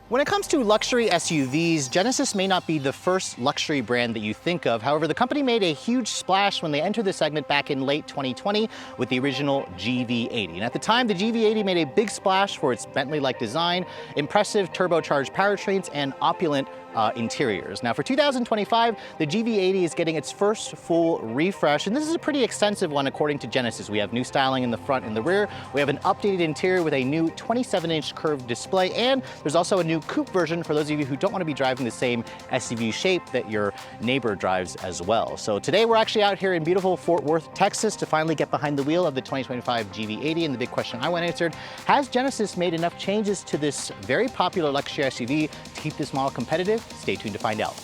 When it comes to luxury SUVs, Genesis may not be the first luxury brand that you think of. However, the company made a huge splash when they entered the segment back in late 2020 with the original GV80. And at the time, the GV80 made a big splash for its Bentley-like design, impressive turbocharged powertrains, and opulent interiors. Now for 2025, the GV80 is getting its first full refresh, and this is a pretty extensive one according to Genesis. We have new styling in the front and the rear. We have an updated interior with a new 27-inch curved display, and there's also a new coupe version for those of you who don't want to be driving the same SUV shape that your neighbor drives as well. So today we're actually out here in beautiful Fort Worth, Texas to finally get behind the wheel of the 2025 GV80, and the big question I want answered, has Genesis made enough changes to this very popular luxury SUV to keep this model competitive? Stay tuned to find out.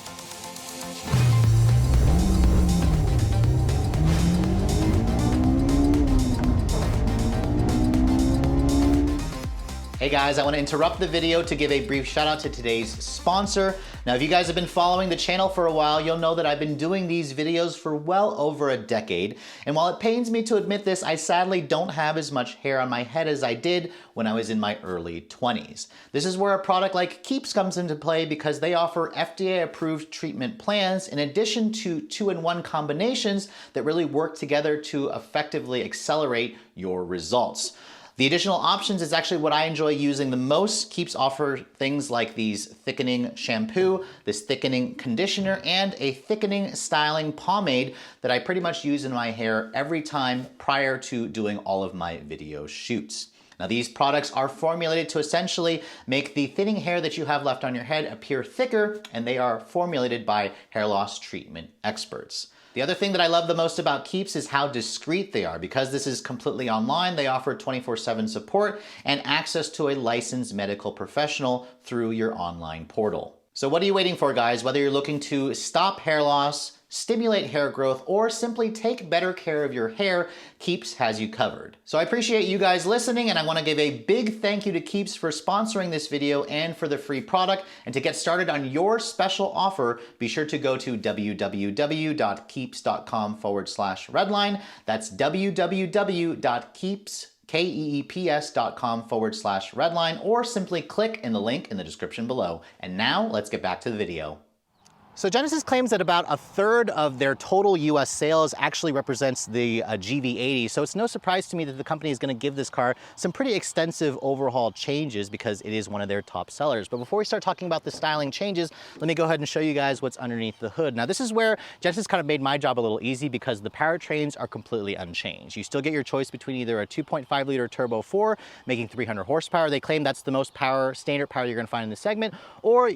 Hey guys, I want to interrupt the video to give a brief shout out to today's sponsor. Now, if you guys have been following the channel for a while, you'll know that I've been doing these videos for well over a decade. And while it pains me to admit this, I sadly don't have as much hair on my head as I did when I was in my early 20s. This is where a product like Coupe comes into play because they offer FDA-approved treatment plans in addition to 2-in-1 combinations that really work together to effectively accelerate your results. The additional options is actually what I enjoy using the most. Coupe offer things like these thickening shampoo, this thickening conditioner, and a thickening styling pomade that I pretty much use in my hair every time prior to doing all of my video shoots. Now, these products are formulated to essentially make the thinning hair that you have left on your head appear thicker, and they are formulated by hair loss treatment experts. The other thing that I love the most about Coupe is how discreet they are. Because this is completely online, they offer 24/7 support and access to a licensed medical professional through your online portal. So what are you waiting for, guys? Whether you're looking to stop hair loss, stimulate hair growth, or simply take better care of your hair, Coupe has you covered. So I appreciate you guys listening, and I want to give a big thank you to Coupe for sponsoring this video and for the free product. And to get started on your special offer, be sure to go to www.keeps.com/redline. That's www.keeps.com/redline, or simply click in the link in the description below. And now let's get back to the video. So Genesis claims that about a third of their total US sales actually represents the GV80. So it's no surprise to me that the company is going to give this car some pretty extensive overhaul changes because it is one of their top sellers. But before we start talking about the styling changes, let me go ahead and show you guys what's underneath the hood. Now, this is where Genesis kind of made my job a little easy because the powertrains are completely unchanged. You still get your choice between either a 2.5 liter turbo 4 making 300 horsepower. They claim that's the most standard power you're going to find in the segment, or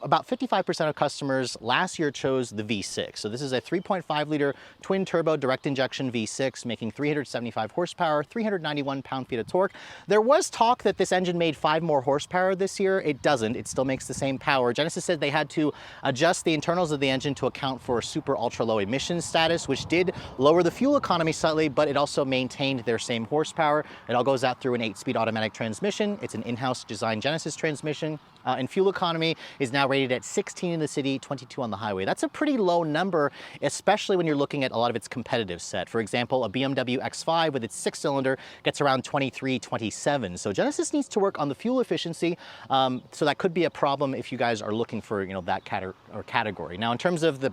about 55% of customers last year chose the V6. So this is a 3.5 liter twin turbo direct injection V6 making 375 horsepower, 391 pound-feet of torque. There was talk that this engine made 5 more horsepower this year. It doesn't. It still makes the same power. Genesis said they had to adjust the internals of the engine to account for super ultra low emissions status, which did lower the fuel economy slightly, but it also maintained their same horsepower. It all goes out through an 8-speed automatic transmission. It's an in-house designed Genesis transmission. And fuel economy is now rated at 16 in the city, 22 on the highway. That's a pretty low number, especially when you're looking at a lot of its competitive set. For example, a BMW X5 with its 6-cylinder gets around 23, 27. So Genesis needs to work on the fuel efficiency. So that could be a problem if you guys are looking for that category. Now, in terms of the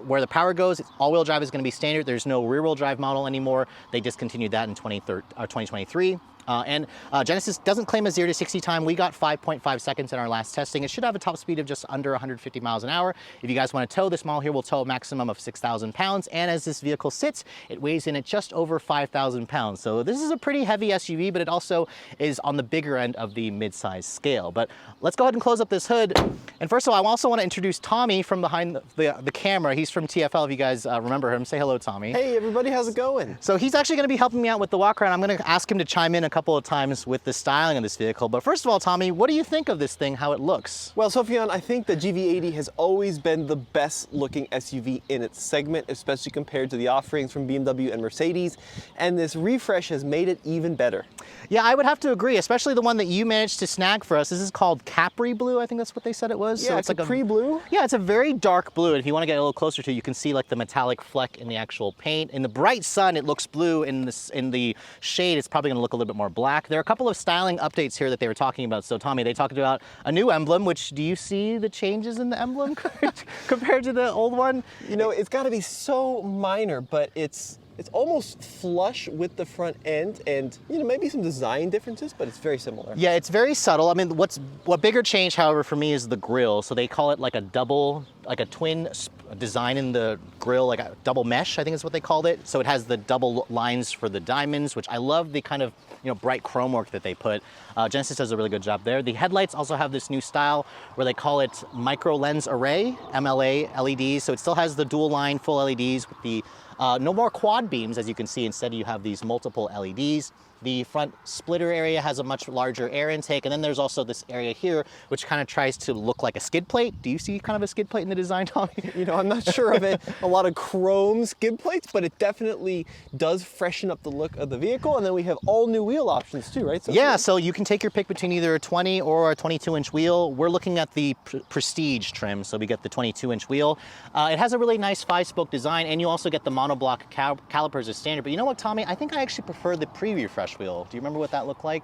where the power goes, all-wheel drive is going to be standard. There's no rear-wheel drive model anymore. They discontinued that in 2023. Genesis doesn't claim a 0 to 60 time. We got 5.5 seconds in our last testing. It should have a top speed of just under 150 miles an hour. If you guys want to tow, this model here will tow a maximum of 6,000 pounds. And as this vehicle sits, it weighs in at just over 5,000 pounds. So this is a pretty heavy SUV, but it also is on the bigger end of the mid-size scale. But let's go ahead and close up this hood. And first of all, I also want to introduce Tommy from behind the camera. He's from TFL, if you guys remember him. Say hello, Tommy. Hey, everybody. How's it going? So he's actually going to be helping me out with the walk around. I'm going to ask him to chime in a couple of times with the styling of this vehicle. But first of all, Tommy, what do you think of this thing, how it looks? Well, Sofyan, I think the GV80 has always been the best looking SUV in its segment, especially compared to the offerings from BMW and Mercedes. And this refresh has made it even better. Yeah, I would have to agree, especially the one that you managed to snag for us. This is called Capri Blue, I think that's what they said it was. Yeah, so it's like a pre-blue. Yeah, it's a very dark blue. And if you want to get a little closer to it, you can see like the metallic fleck in the actual paint. In the bright sun, it looks blue. In the shade, it's probably going to look a little bit more more black. There are a couple of styling updates here that they were talking about. So Tommy, they talked about a new emblem, which do you see the changes in the emblem compared to the old one? You know, it's got to be so minor, but it's almost flush with the front end, and you know, maybe some design differences, but it's very similar. Yeah, it's very subtle. I mean, what bigger change, however, for me is the grille. So they call it like a twin design in the grille, like a double mesh, I think is what they called it. So it has the double lines for the diamonds, which I love the kind of, you know, bright chrome work that they put. Genesis does a really good job there. The headlights also have this new style where they call it micro lens array, MLA LEDs. So it still has the dual line full LEDs with the no more quad beams, as you can see. Instead, you have these multiple LEDs. The front splitter area has a much larger air intake, and then there's also this area here, which kind of tries to look like a skid plate. Do you see kind of a skid plate in the design, Tommy? You know, I'm not sure of it. A lot of chrome skid plates, but it definitely does freshen up the look of the vehicle. And then we have all new wheel options too, right? So yeah, so you can take your pick between either a 20 or a 22-inch wheel. We're looking at the Prestige trim, so we get the 22-inch wheel. It has a really nice 5-spoke design, and you also get the monoblock calipers as standard. But you know what, Tommy? I think I actually prefer the preview fresh wheel. Do you remember what that looked like?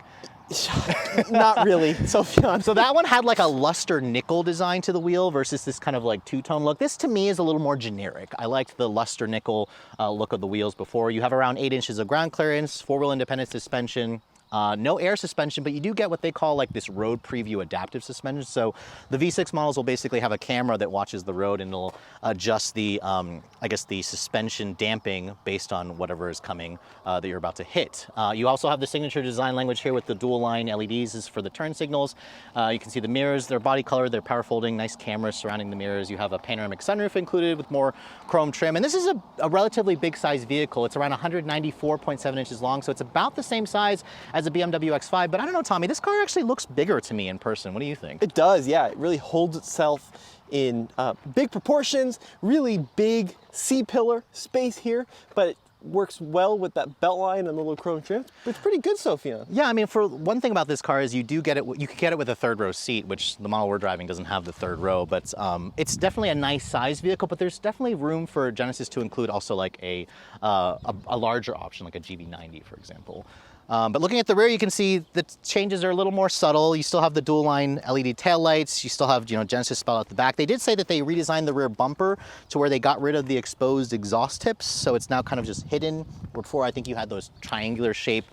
Not really, Sofyan. So that one had like a luster nickel design to the wheel versus this kind of like two-tone look. This to me is a little more generic. I liked the luster nickel look of the wheels before. You have around 8 inches of ground clearance, 4-wheel independent suspension, no air suspension, but you do get what they call like this road preview adaptive suspension. So the V6 models will basically have a camera that watches the road and it'll adjust the, I guess the suspension damping based on whatever is coming that you're about to hit. You also have the signature design language here with the dual line LEDs is for the turn signals. You can see the mirrors, they're body color, they're power folding, nice cameras surrounding the mirrors. You have a panoramic sunroof included with more chrome trim. And this is a relatively big size vehicle. It's around 194.7 inches long, so it's about the same size as a BMW X5, but I don't know, Tommy, this car actually looks bigger to me in person. What do you think? It does, yeah. It really holds itself in big proportions, really big C-pillar space here, but it works well with that belt line and the little chrome trim. It's pretty good, Sofyan. Yeah, I mean, for one thing about this car is you do get it, you can get it with a 3rd row seat, which the model we're driving doesn't have the 3rd row, but it's definitely a nice size vehicle, but there's definitely room for Genesis to include also like a larger option, like a GV90, for example. But looking at the rear, you can see the changes are a little more subtle. You still have the dual line LED taillights. You still have, you know, Genesis spelled out the back. They did say that they redesigned the rear bumper to where they got rid of the exposed exhaust tips. So it's now kind of just hidden. Before, I think you had those triangular shape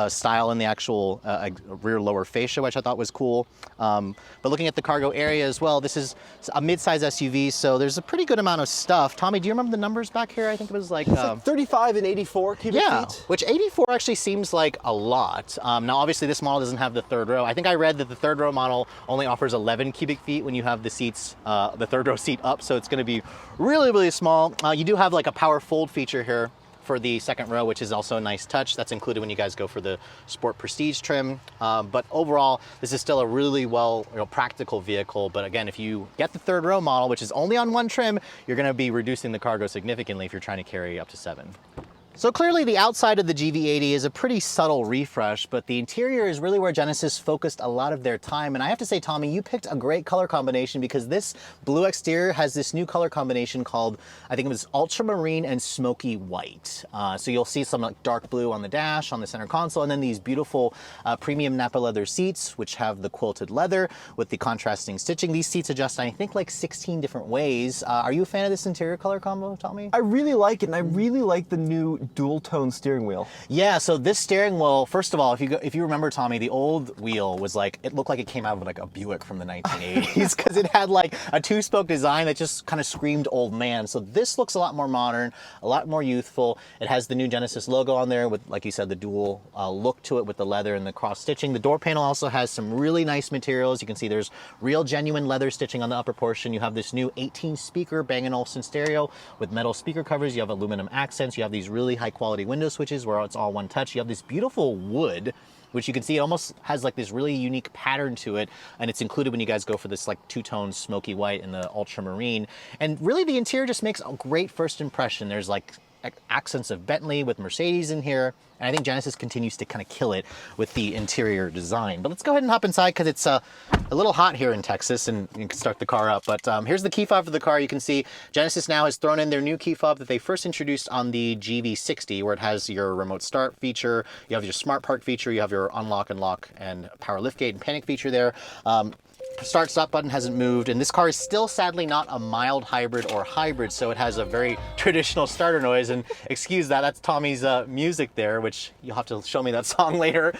style in the actual rear lower fascia, which I thought was cool. But looking at the cargo area as well, this is a mid-size SUV, so there's a pretty good amount of stuff. Tommy, do you remember the numbers back here? I think it was like... It's like 35 and 84 cubic feet. Which 84 actually seems like a lot. Now, obviously, this model doesn't have the 3rd row. I think I read that the 3rd row model only offers 11 cubic feet when you have the seats, the 3rd row seat up, so it's going to be really, really small. You do have like a power fold feature here for the 2nd row, which is also a nice touch. That's included when you guys go for the Sport Prestige trim. But overall, this is still a really practical vehicle. But again, if you get the 3rd row model, which is only on one trim, you're going to be reducing the cargo significantly if you're trying to carry up to 7. So clearly the outside of the GV80 is a pretty subtle refresh, but the interior is really where Genesis focused a lot of their time. And I have to say, Tommy, you picked a great color combination because this blue exterior has this new color combination called, I think it was ultramarine and smoky white. So you'll see some like dark blue on the dash, on the center console, and then these beautiful premium Napa leather seats, which have the quilted leather with the contrasting stitching. These seats adjust, I think, like 16 different ways. Are you a fan of this interior color combo, Tommy? I really like it, and I really like the new dual tone steering wheel. Yeah, so this steering wheel, first of all, if you remember, Tommy, the old wheel was like, it looked like it came out of like a Buick from the 1980s because it had like a 2-spoke design that just kind of screamed old man. So this looks a lot more modern, a lot more youthful. It has the new Genesis logo on there with, like you said, the dual look to it with the leather and the cross stitching. The door panel also has some really nice materials. You can see there's real genuine leather stitching on the upper portion. You have this new 18-speaker Bang & Olufsen stereo with metal speaker covers. You have aluminum accents. You have these really high quality window switches where it's all one touch. You have this beautiful wood, which you can see it almost has like this really unique pattern to it, and it's included when you guys go for this like 2-tone smoky white and the ultramarine. And really the interior just makes a great first impression. There's like accents of Bentley with Mercedes in here. And I think Genesis continues to kind of kill it with the interior design. But let's go ahead and hop inside because it's a little hot here in Texas and you can start the car up. But here's the key fob for the car. You can see Genesis now has thrown in their new key fob that they first introduced on the GV60, where it has your remote start feature, you have your smart park feature, you have your unlock and lock and power liftgate and panic feature there. Start stop button hasn't moved, and this car is still sadly not a mild hybrid or hybrid, so it has a very traditional starter noise. And excuse that, that's Tommy's music there, which you'll have to show me that song later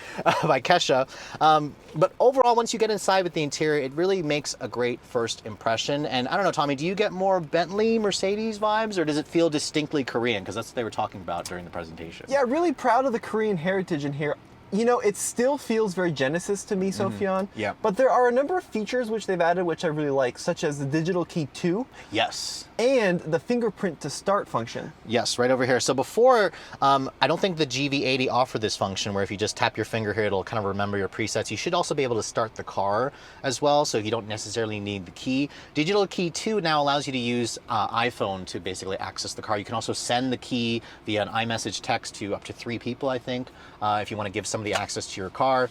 by Kesha. But overall, once you get inside with the interior, it really makes a great first impression. And I don't know, Tommy, do you get more Bentley, Mercedes vibes, or does it feel distinctly Korean? Because that's what they were talking about during the presentation. Yeah, really proud of the Korean heritage in here. You know, it still feels very Genesis to me, Sofyan. Yeah. But there are a number of features which they've added which I really like, such as the digital key 2. Yes. And the fingerprint to start function. Yes, right over here. So before, I don't think the GV80 offered this function where if you just tap your finger here, it'll kind of remember your presets. You should also be able to start the car as well, so you don't necessarily need the key. Digital key 2 now allows you to use iPhone to basically access the car. You can also send the key via an iMessage text to up to 3 people, I think, if you want to give somebody access to your car.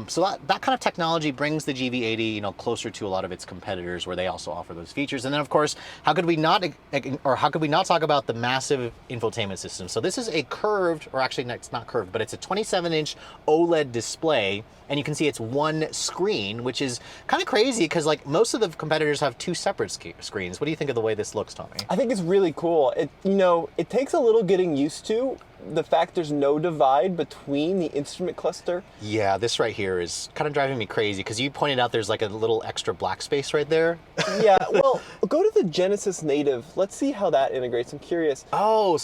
So that kind of technology brings the GV80, you know, closer to a lot of its competitors where they also offer those features. And then of course, how could we not talk about the massive infotainment system? So this is a curved, or actually it's not curved, but it's a 27-inch OLED display, and you can see it's one screen, which is kind of crazy because like most of the competitors have 2 separate screens. What do you think of the way this looks, Tommy? I think it's really cool. It takes a little getting used to. The fact there's no divide between the instrument cluster. Yeah, this right here is kind of driving me crazy because you pointed out there's like a little extra black space right there. Yeah, well, go to the Genesis native. Let's see how that integrates. I'm curious. Oh,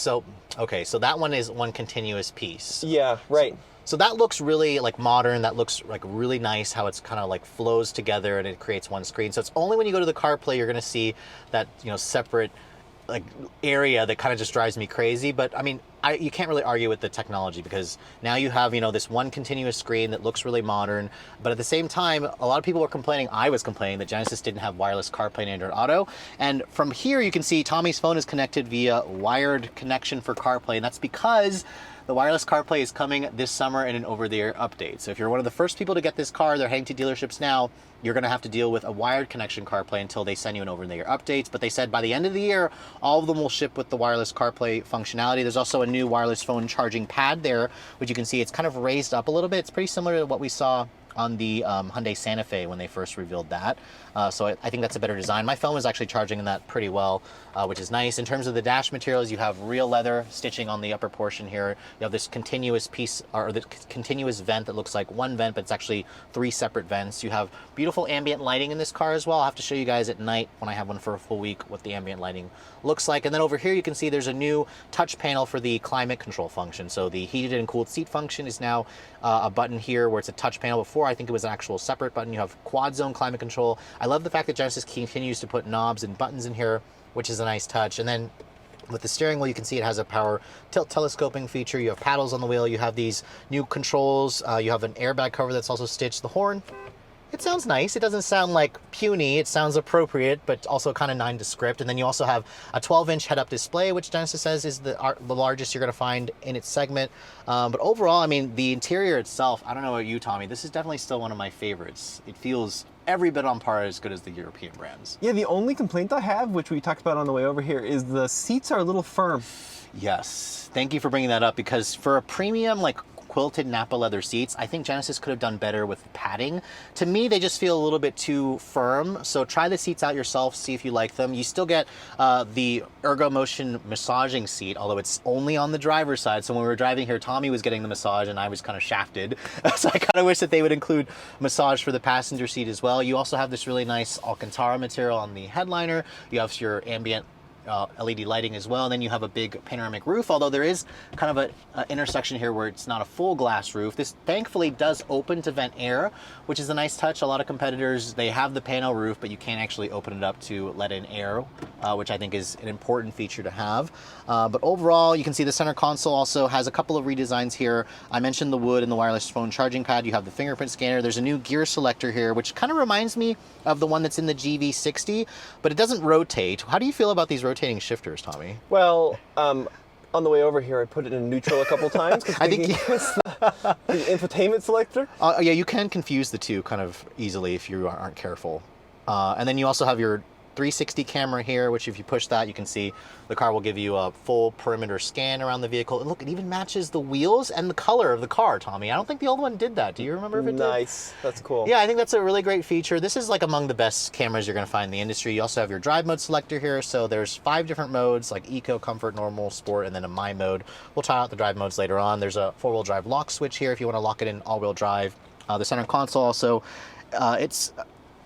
okay, so that one is one continuous piece. Yeah, right. So that looks really like modern. That looks like really nice how it's kind of like flows together and it creates one screen. So it's only when you go to the CarPlay you're going to see that, you know, separate like area that kind of just drives me crazy. But I mean, you can't really argue with the technology because now you have, you know, this one continuous screen that looks really modern, but at the same time, a lot of people were complaining, I was complaining, that Genesis didn't have wireless CarPlay and Android Auto. And from here you can see Tommy's phone is connected via wired connection for CarPlay, and that's because the wireless CarPlay is coming this summer in an over-the-air update. So if you're one of the first people to get this car, they're heading to dealerships now, you're gonna have to deal with a wired connection CarPlay until they send you an over-the-air update. But they said by the end of the year, all of them will ship with the wireless CarPlay functionality. There's also a new wireless phone charging pad there, which you can see it's kind of raised up a little bit. It's pretty similar to what we saw on the Hyundai Santa Fe when they first revealed that. So I think that's a better design. My phone was actually charging in that pretty well, which is nice. In terms of the dash materials, you have real leather stitching on the upper portion here. You have this continuous piece, or the continuous vent that looks like one vent, but it's actually 3 separate vents. You have beautiful ambient lighting in this car as well. I'll have to show you guys at night when I have one for a full week what the ambient lighting looks like. And then over here you can see there's a new touch panel for the climate control function. So the heated and cooled seat function is now a button here where it's a touch panel. Before, I think it was an actual separate button. You have quad zone climate control. I love the fact that Genesis continues to put knobs and buttons in here, which is a nice touch. And then with the steering wheel, you can see it has a power tilt telescoping feature. You have paddles on the wheel. You have these new controls. You have an airbag cover that's also stitched. The horn, it sounds nice. It doesn't sound like puny. It sounds appropriate, but also kind of nondescript. And then you also have a 12-inch head-up display, which Genesis says is the largest you're going to find in its segment. But overall, I mean, the interior itself, I don't know about you, Tommy, this is definitely still one of my favorites. It feels every bit on par as good as the European brands. Yeah, the only complaint I have, which we talked about on the way over here, is the seats are a little firm. Yes, thank you for bringing that up, because for a premium, like quilted Napa leather seats, I think Genesis could have done better with padding. To me, they just feel a little bit too firm. So try the seats out yourself, see if you like them. You still get the Ergo Motion massaging seat, although it's only on the driver's side. So when we were driving here, Tommy was getting the massage and I was kind of shafted. So I kind of wish that they would include massage for the passenger seat as well. You also have this really nice Alcantara material on the headliner. You have your ambient LED lighting as well, and then you have a big panoramic roof, although there is kind of an intersection here where it's not a full glass roof. This thankfully does open to vent air, which is a nice touch. A lot of competitors, they have the panel roof, but you can't actually open it up to let in air, which I think is an important feature to have. But overall, you can see the center console also has a couple of redesigns here. I mentioned the wood and the wireless phone charging pad. You have the fingerprint scanner. There's a new gear selector here, which kind of reminds me of the one that's in the GV60, but it doesn't rotate. How do you feel about these rotating shifters, Tommy? Well, On the way over here, I put it in neutral a couple times. I think it's the infotainment selector. Yeah, you can confuse the two kind of easily if you aren't careful. And then you also have your 360 camera here, which if you push that, you can see the car will give you a full perimeter scan around the vehicle. And look, it even matches the wheels and the color of the car, Tommy. I don't think the old one did that. Do you remember if it did? Nice. That's cool. Yeah, I think that's a really great feature. This is like among the best cameras you're going to find in the industry. You also have your drive mode selector here. So there's 5 different modes like Eco, Comfort, Normal, Sport, and then a My mode. We'll try out the drive modes later on. There's a 4-wheel drive lock switch here if you want to lock it in all-wheel drive. The center console also, it's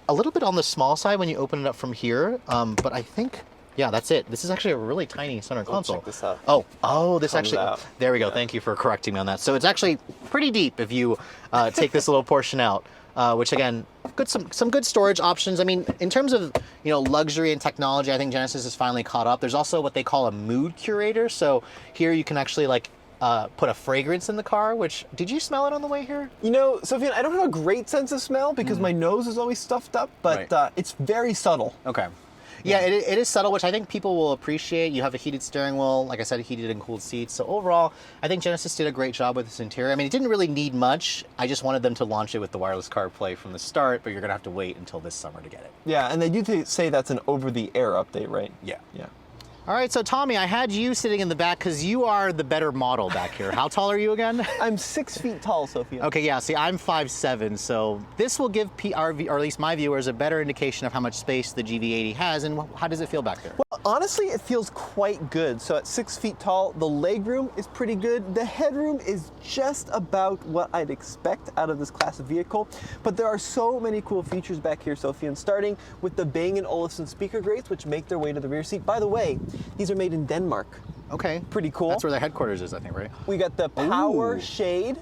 a little bit on the small side when you open it up from here, but I think, yeah, that's it. This is actually a really tiny center console. Check this out. Oh, this actually, out. there we go. Thank you for correcting me on that. So it's actually pretty deep if you take this little portion out, which again, some good storage options. I mean, in terms of, luxury and technology, I think Genesis has finally caught up. There's also what they call a mood curator. So here you can actually put a fragrance in the car, which, did you smell it on the way here? Sophia, I don't have a great sense of smell because my nose is always stuffed up, but Right. it's very subtle. Okay. Yeah, it is subtle, which I think people will appreciate. You have a heated steering wheel, like I said, heated and cooled seats. So overall, I think Genesis did a great job with this interior. I mean, it didn't really need much. I just wanted them to launch it with the wireless CarPlay from the start, but you're going to have to wait until this summer to get it. Yeah, and they do say that's an over-the-air update, right? Yeah. Yeah. All right, so Tommy, I had you sitting in the back because you are the better model back here. How tall are you again? I'm 6 feet tall, Sophia. Okay, yeah, see, I'm 5'7", so this will give or at least my viewers, a better indication of how much space the GV80 has, and how does it feel back there? Well, honestly, it feels quite good. So at 6 feet tall, the legroom is pretty good. The headroom is just about what I'd expect out of this class of vehicle, but there are so many cool features back here, Sophia, and starting with the Bang & Olufsen speaker grates, which make their way to the rear seat. By the way, these are made in Denmark. Okay. Pretty cool. That's where their headquarters is, I think, right? We got the power Ooh. shade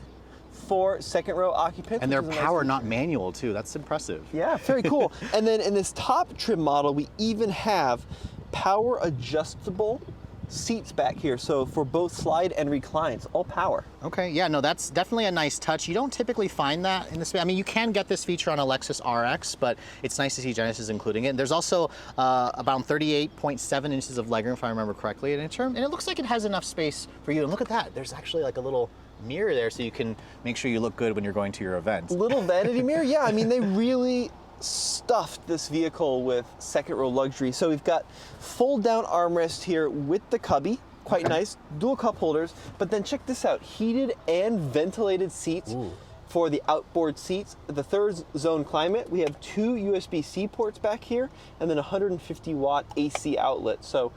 for second row occupants. And they're which is a power, nice not manual, too. That's impressive. Yeah, very cool. And then in this top trim model, we even have power adjustable seats back here. So for both slide and recline, it's all power. Okay, yeah, no, that's definitely a nice touch. You don't typically find that in this. I mean, you can get this feature on a Lexus RX, but it's nice to see Genesis including it. And there's also about 38.7 inches of legroom, if I remember correctly, and it looks like it has enough space for you. And look at that, there's actually like a little mirror there so you can make sure you look good when you're going to your event. Little vanity mirror, yeah, I mean, they really stuffed this vehicle with second row luxury. So we've got fold down armrest here with the cubby, quite nice, dual cup holders, but then check this out, heated and ventilated seats. Ooh. For the outboard seats. The third zone climate, we have 2 USB-C ports back here and then a 150 watt AC outlet. So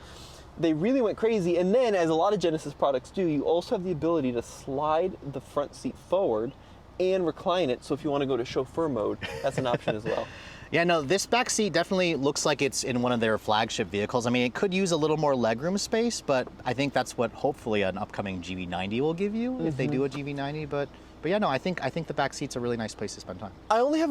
they really went crazy. And then, as a lot of Genesis products do, you also have the ability to slide the front seat forward and recline it. So if you want to go to chauffeur mode, that's an option as well. Yeah, no, this back seat definitely looks like it's in one of their flagship vehicles. I mean, it could use a little more legroom space, but I think that's what hopefully an upcoming GV90 will give you if they do a GV90. But yeah, no, I think the back seat's a really nice place to spend time. I only have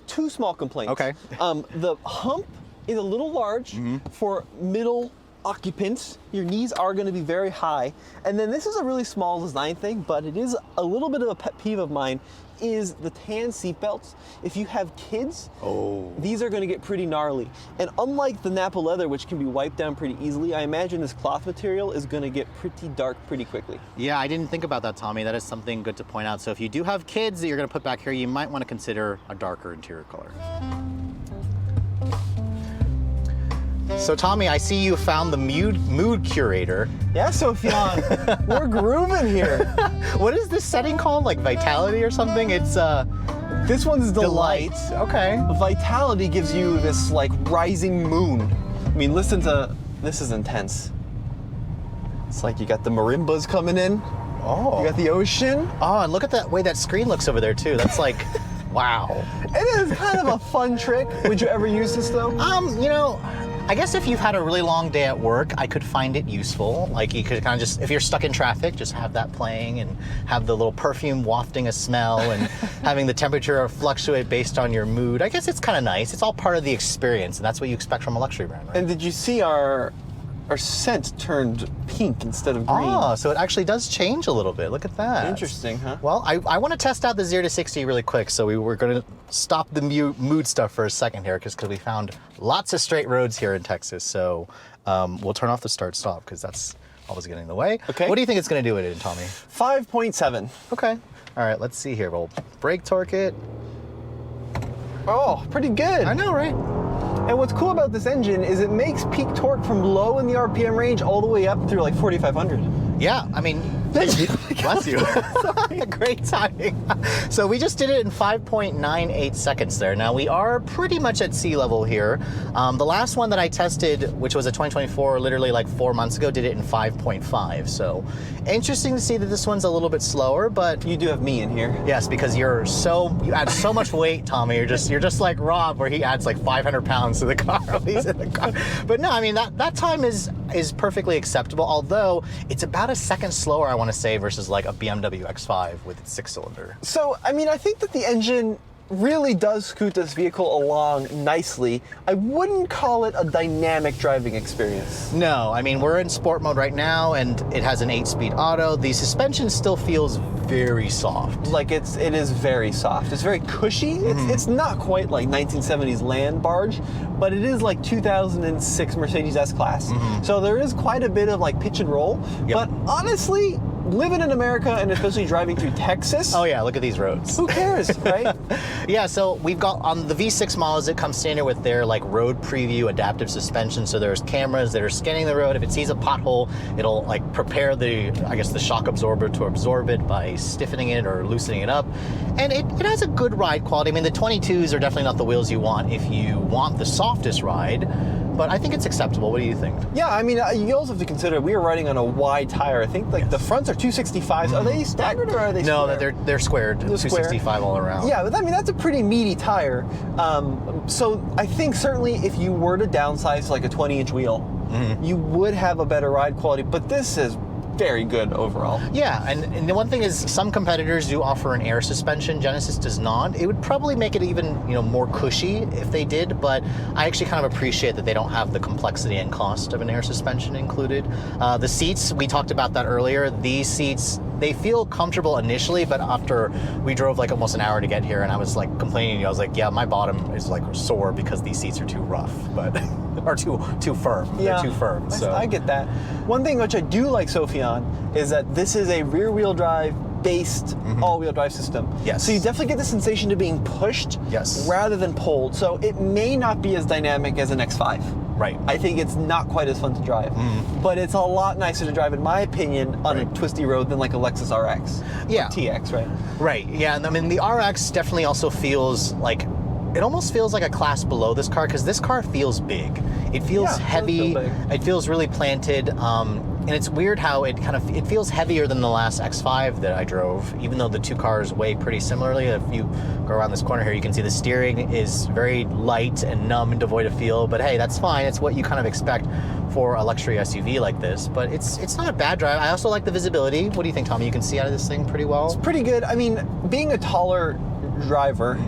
two small complaints. Okay. The hump is a little large for middle occupants. Your knees are going to be very high. And then this is a really small design thing, but it is a little bit of a pet peeve of mine, is the tan seat belts. If you have kids, these are going to get pretty gnarly. And unlike the Napa leather, which can be wiped down pretty easily, I imagine this cloth material is going to get pretty dark pretty quickly. Yeah, I didn't think about that, Tommy. That is something good to point out. So if you do have kids that you're going to put back here, you might want to consider a darker interior color. So Tommy, I see you found the mood curator. Yeah, Sofian, we're grooving here. What is this setting called? Like Vitality or something? It's This one's Delight. Okay. Vitality gives you this like rising moon. I mean, listen to, this is intense. It's like you got the marimbas coming in. Oh. You got the ocean. Oh, and look at that way that screen looks over there too. That's like, wow. It is kind of a fun trick. Would you ever use this though? I guess if you've had a really long day at work, I could find it useful. Like you could kind of just, if you're stuck in traffic, just have that playing and have the little perfume wafting a smell and having the temperature fluctuate based on your mood. I guess it's kind of nice. It's all part of the experience, and that's what you expect from a luxury brand, right? And did you see our scent turned pink instead of green? Oh, so it actually does change a little bit. Look at that. Interesting, huh? Well, I want to test out the 0 to 60 really quick, so we were going to stop the mood stuff for a second here because we found lots of straight roads here in Texas. So we'll turn off the start-stop because that's always getting in the way. Okay. What do you think it's going to do with it, Tommy? 5.7. Okay. All right, let's see here. We'll brake torque it. Oh, pretty good. I know, right? And what's cool about this engine is it makes peak torque from low in the RPM range all the way up through like 4,500. Yeah, I mean, bless you. Great timing. So we just did it in 5.98 seconds there. Now we are pretty much at sea level here. The last one that I tested, which was a 2024, literally like 4 months ago, did it in 5.5. So interesting to see that this one's a little bit slower, but You do have me in here. yes, because you add so much weight, Tommy. You're just like Rob, where he adds like 500 pounds to the car when he's in the car. But no, I mean that time is perfectly acceptable. Although it's about a second slower, I want to say, versus like a BMW X5 with its 6-cylinder. So, I mean, I think that the engine really does scoot this vehicle along nicely. I wouldn't call it a dynamic driving experience. No, I mean, we're in sport mode right now, and it has an 8-speed auto. The suspension still feels very soft. Like it is very soft. It's very cushy. It's not quite like 1970s land barge, but it is like 2006 Mercedes S-Class. So there is quite a bit of like pitch and roll. Yep. But honestly, living in America and especially driving through Texas, Oh yeah, look at these roads. who cares, right? Yeah, so we've got on the V6 models, it comes standard with their like road preview adaptive suspension. So there's cameras that are scanning the road. If it sees a pothole, it'll like prepare the shock absorber to absorb it by stiffening it or loosening it up. And it has a good ride quality. I mean, the 22s are definitely not the wheels you want if you want the softest ride, but I think it's acceptable. What do you think? Yeah, I mean, you also have to consider we are riding on a wide tire. I think like the fronts are 265s. Are they staggered or are they No, square? they're squared. They're square. 265 all around. Yeah, but I mean, that's a pretty meaty tire. So I think certainly if you were to downsize to like a 20-inch wheel, you would have a better ride quality, but this is very good overall. Yeah, and the one thing is some competitors do offer an air suspension. Genesis does not. It would probably make it even more cushy if they did, but I actually kind of appreciate that they don't have the complexity and cost of an air suspension included. The seats, we talked about that earlier. These seats, they feel comfortable initially, but after we drove like almost an hour to get here and I was like complaining, I was like, yeah, my bottom is like sore because these seats are too rough, but or too firm. Yeah, They're too firm. So I get that. One thing which I do like, Sophie, on is that this is a rear-wheel drive based all-wheel drive system. Yes. So you definitely get the sensation of being pushed Yes. rather than pulled. So it may not be as dynamic as an X5. Right. I think it's not quite as fun to drive, but it's a lot nicer to drive, in my opinion, on a twisty road than like a Lexus RX. Yeah. Or TX, right? Right, yeah, and I mean, the RX definitely also feels like, it almost feels like a class below this car, because this car feels big. It feels Yeah, it does heavy, feel big. it feels really planted, and it's weird how it feels heavier than the last X5 that I drove, even though the two cars weigh pretty similarly. If you go around this corner here, you can see the steering is very light and numb and devoid of feel, but hey, that's fine. It's what you kind of expect for a luxury SUV like this, but it's not a bad drive. I also like the visibility. What do you think, Tommy? You can see out of this thing pretty well? Pretty good. I mean, being a taller driver,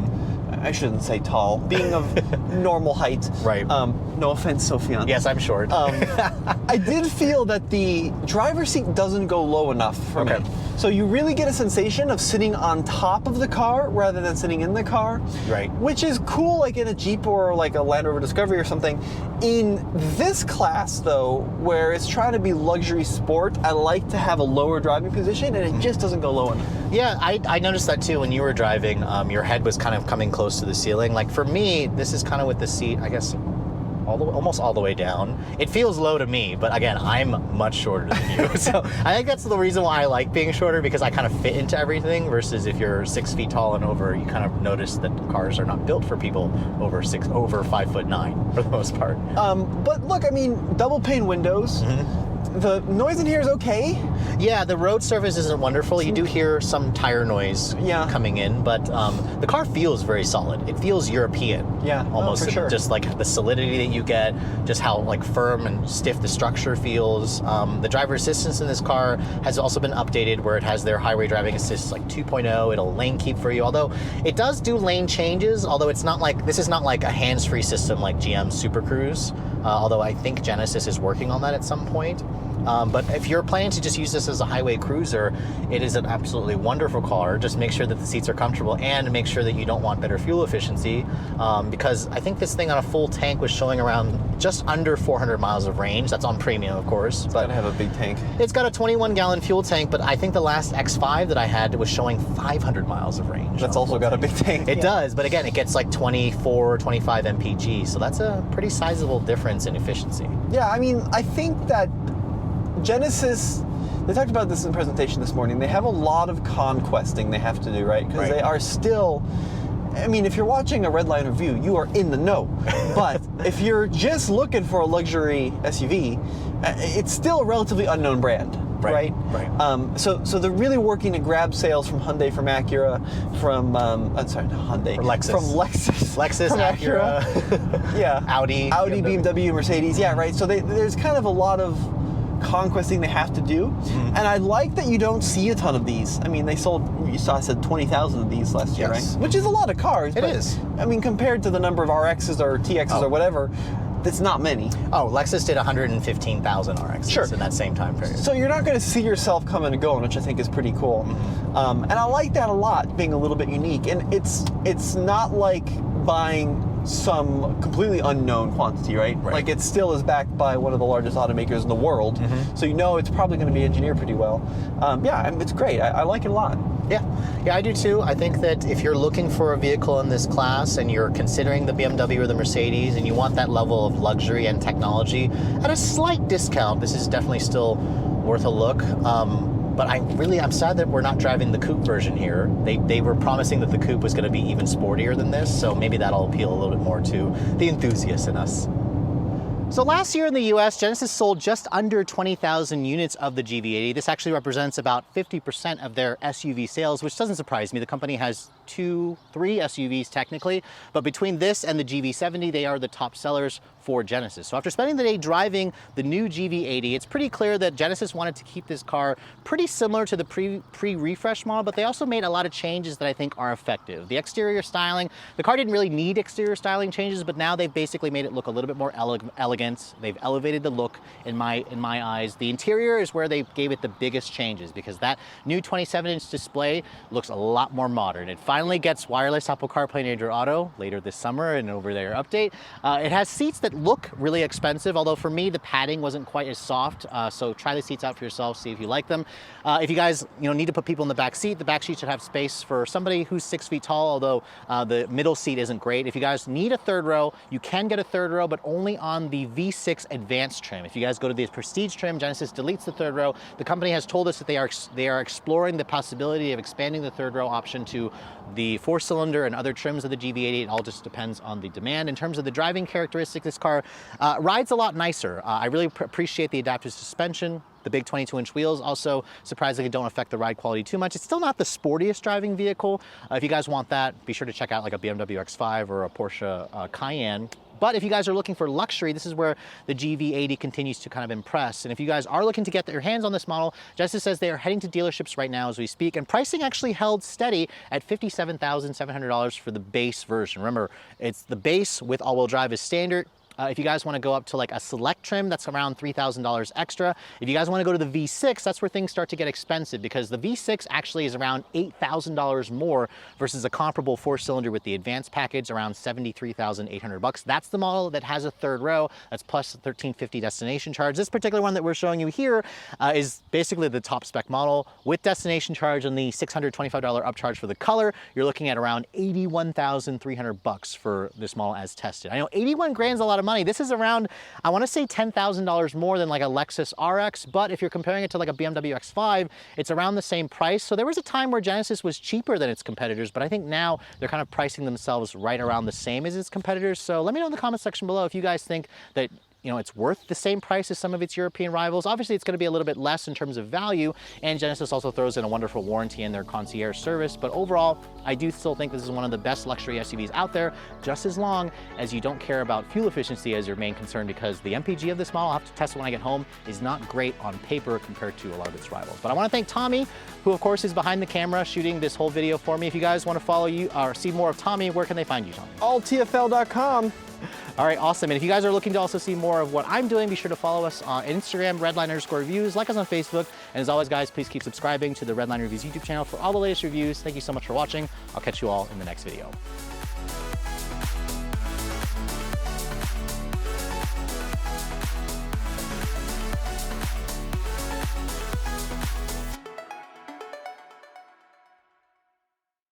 I shouldn't say tall, being of normal height. Right. No offense, Sophian. Yes, I'm short. I did feel that the driver's seat doesn't go low enough for me. Okay. So you really get a sensation of sitting on top of the car rather than sitting in the car. Right. Which is cool, like in a Jeep or like a Land Rover Discovery or something. In this class, though, where it's trying to be luxury sport, I like to have a lower driving position, and it just doesn't go low enough. Yeah, I noticed that too when you were driving. Your head was kind of coming close to the ceiling. Like for me, this is kind of with the seat, I guess, almost all the way down. It feels low to me, but again, I'm much shorter than you. So I think that's the reason why I like being shorter, because I kind of fit into everything, versus if you're 6 feet tall and over, you kind of notice that cars are not built for people over 5'9" for the most part. But look, I mean, double pane windows. The noise in here is okay. Yeah, the road surface isn't wonderful. You do hear some tire noise coming in, but the car feels very solid. It feels European. Yeah, almost for sure. Just like the solidity that you get, just how like firm and stiff the structure feels. The driver assistance in this car has also been updated, where it has their highway driving assist like 2.0. It'll lane keep for you, although it does do lane changes. Although it's not like, this is not like a hands-free system like GM Super Cruise. Although I think Genesis is working on that at some point. But if you're planning to just use this as a highway cruiser, it is an absolutely wonderful car. Just make sure that the seats are comfortable and make sure that you don't want better fuel efficiency, because I think this thing on a full tank was showing around just under 400 miles of range. That's on premium, of course. But gotta have a big tank. It's got a 21-gallon fuel tank, but I think the last X5 that I had was showing 500 miles of range. That's also got a big tank. It does, but again, it gets like 24, 25 mpg, so that's a pretty sizable difference in efficiency. Yeah, I mean, I think that Genesis, they talked about this in the presentation this morning, they have a lot of conquesting they have to do, right? Because they are still, I mean, if you're watching a Redline review, you are in the know. But if you're just looking for a luxury SUV, it's still a relatively unknown brand. Right. So they're really working to grab sales from Hyundai, from Acura, from I'm sorry, not Hyundai, from Lexus, from Acura, yeah, Audi, BMW, Mercedes, yeah, right. So there's kind of a lot of conquesting they have to do, and I like that you don't see a ton of these. I mean, they sold, you saw, I said 20,000 of these last year, right? Which is a lot of cars. It is. I mean, compared to the number of RXs or TXs or whatever, that's not many. Oh, Lexus did 115,000 RXs in that same time period. So you're not going to see yourself coming and going, which I think is pretty cool. And I like that a lot, being a little bit unique. And it's not like buying some completely unknown quantity, right? Like, it still is backed by one of the largest automakers in the world. So you know it's probably going to be engineered pretty well. Yeah, it's great. I like it a lot. Yeah, I do too. I think that if you're looking for a vehicle in this class and you're considering the BMW or the Mercedes and you want that level of luxury and technology at a slight discount, this is definitely still worth a look. But I'm sad that we're not driving the Coupe version here. They were promising that the Coupe was going to be even sportier than this, so maybe that'll appeal a little bit more to the enthusiasts in us. So last year in the US, Genesis sold just under 20,000 units of the GV80. This actually represents about 50% of their SUV sales, which doesn't surprise me. The company has 3 SUVs technically, but between this and the GV70, they are the top sellers for Genesis. So after spending the day driving the new GV80, it's pretty clear that Genesis wanted to keep this car pretty similar to the pre-refresh model, but they also made a lot of changes that I think are effective. The exterior styling, the car didn't really need exterior styling changes, but now they've basically made it look a little bit more elegant. They've elevated the look in my eyes. The interior is where they gave it the biggest changes, because that new 27-inch display looks a lot more modern. It finally gets wireless Apple CarPlay and Android Auto later this summer and over their update. It has seats that look really expensive, although for me the padding wasn't quite as soft, so try the seats out for yourself, see if you like them. If you guys need to put people in the back seat should have space for somebody who's 6 feet tall, although the middle seat isn't great. If you guys need a third row, you can get a third row, but only on the V6 Advanced trim. If you guys go to the Prestige trim, Genesis deletes the third row. The company has told us that they are exploring the possibility of expanding the third row option to the 4-cylinder and other trims of the GV80. It all just depends on the demand. In terms of the driving characteristics, this car rides a lot nicer. I really appreciate the adaptive suspension. The big 22-inch wheels also surprisingly don't affect the ride quality too much. It's still not the sportiest driving vehicle. If you guys want that, be sure to check out like a BMW X5 or a Porsche Cayenne. But if you guys are looking for luxury, this is where the GV80 continues to kind of impress. And if you guys are looking to get your hands on this model, Genesis says they are heading to dealerships right now as we speak, and pricing actually held steady at $57,700 for the base version. Remember, it's the base with all-wheel drive is standard. If you guys want to go up to like a select trim, that's around $3,000 extra. If you guys want to go to the V6, that's where things start to get expensive, because the V6 actually is around $8,000 more versus a comparable 4-cylinder with the advanced package, around $73,800. That's the model that has a third row. That's plus $1,350 destination charge. This particular one that we're showing you here is basically the top spec model with destination charge and the $625 upcharge for the color. You're looking at around $81,300 for this model as tested. I know 81 grand is a lot of money. This is around, I want to say $10,000 more than like a Lexus RX, but if you're comparing it to like a BMW X5, it's around the same price. So there was a time where Genesis was cheaper than its competitors, but I think now they're kind of pricing themselves right around the same as its competitors. So let me know in the comment section below if you guys think that it's worth the same price as some of its European rivals. Obviously, it's going to be a little bit less in terms of value, and Genesis also throws in a wonderful warranty in their concierge service. But overall, I do still think this is one of the best luxury SUVs out there, just as long as you don't care about fuel efficiency as your main concern, because the MPG of this model, I'll have to test it when I get home, is not great on paper compared to a lot of its rivals. But I want to thank Tommy, who of course is behind the camera shooting this whole video for me. If you guys want to follow you or see more of Tommy, where can they find you, Tommy? Alltfl.com. All right, awesome. And if you guys are looking to also see more of what I'm doing, be sure to follow us on Instagram, Redline_reviews, like us on Facebook. And as always, guys, please keep subscribing to the Redline Reviews YouTube channel for all the latest reviews. Thank you so much for watching. I'll catch you all in the next video.